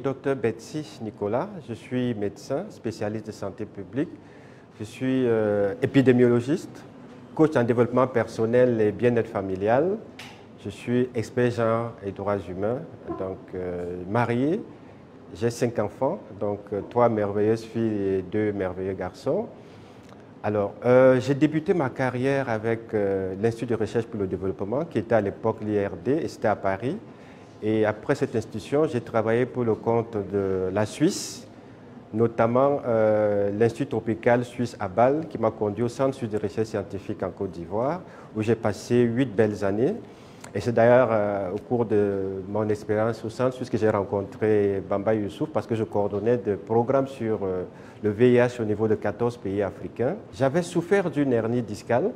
Docteur Betsy Nicolas, je suis médecin spécialiste de santé publique, je suis épidémiologiste, coach en développement personnel et bien-être familial, je suis expert genre et droits humains, donc marié, j'ai 5 enfants, donc 3 merveilleuses filles et 2 merveilleux garçons. Alors, j'ai débuté ma carrière avec l'Institut de recherche pour le développement, qui était à l'époque l'IRD, et c'était à Paris. Et après cette institution, j'ai travaillé pour le compte de la Suisse, notamment l'Institut tropical suisse à Bâle, qui m'a conduit au Centre suisse de recherche scientifique en Côte d'Ivoire, où j'ai passé 8 belles années. Et c'est d'ailleurs au cours de mon expérience au Centre suisse que j'ai rencontré Bamba Youssouf, parce que je coordonnais des programmes sur le VIH au niveau de 14 pays africains. J'avais souffert d'une hernie discale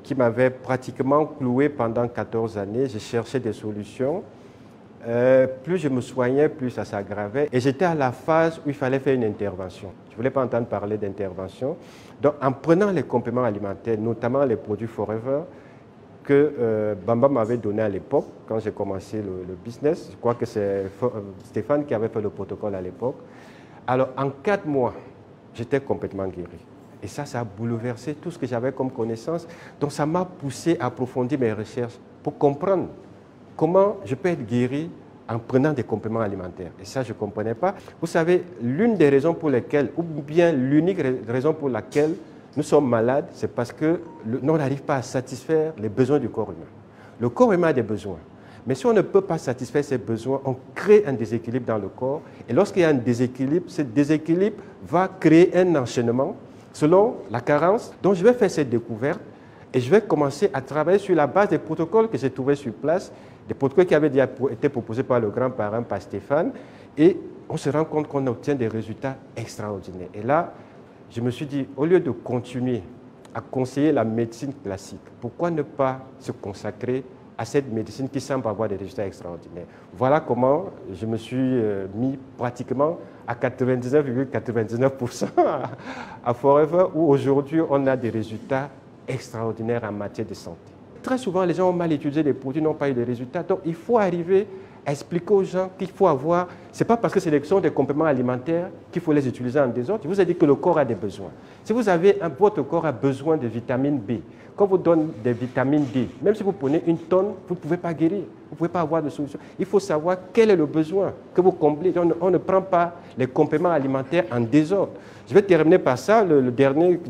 qui m'avait pratiquement cloué pendant 14 années. J'ai cherché des solutions. Plus je me soignais, plus ça s'aggravait. Et j'étais à la phase où il fallait faire une intervention. Je ne voulais pas entendre parler d'intervention. Donc, en prenant les compléments alimentaires, notamment les produits Forever, que Bamba m'avait donné à l'époque, quand j'ai commencé le business, je crois que c'est Stéphane qui avait fait le protocole à l'époque. Alors, en 4 mois, j'étais complètement guéri. Et ça a bouleversé tout ce que j'avais comme connaissance. Donc, ça m'a poussé à approfondir mes recherches pour comprendre comment je peux être guéri en prenant des compléments alimentaires. Et ça, je ne comprenais pas. Vous savez, l'une des raisons pour lesquelles, ou bien l'unique raison pour laquelle nous sommes malades, c'est parce que on n'arrive pas à satisfaire les besoins du corps humain. Le corps humain a des besoins. Mais si on ne peut pas satisfaire ces besoins, on crée un déséquilibre dans le corps. Et lorsqu'il y a un déséquilibre, ce déséquilibre va créer un enchaînement selon la carence. Donc, je vais faire cette découverte. Et je vais commencer à travailler sur la base des protocoles que j'ai trouvés sur place, des protocoles qui avaient déjà été proposés par le grand parrain, par Stéphane. Et on se rend compte qu'on obtient des résultats extraordinaires. Et là, je me suis dit, au lieu de continuer à conseiller la médecine classique, pourquoi ne pas se consacrer à cette médecine qui semble avoir des résultats extraordinaires? Voilà comment je me suis mis pratiquement à 99,99% à Forever, où aujourd'hui on a des résultats extraordinaire en matière de santé. Très souvent, les gens ont mal utilisé les produits, n'ont pas eu de résultats. Donc, il faut arriver à expliquer aux gens qu'il faut avoir... Ce n'est pas parce que ce sont des compléments alimentaires qu'il faut les utiliser en désordre. Je vous ai dit que le corps a des besoins. Si vous avez votre corps a besoin de vitamine B, quand vous donne des vitamines D, même si vous prenez 1 tonne, vous ne pouvez pas guérir. Vous ne pouvez pas avoir de solution. Il faut savoir quel est le besoin que vous comblez. On ne prend pas les compléments alimentaires en désordre. Je vais terminer par ça, le dernier...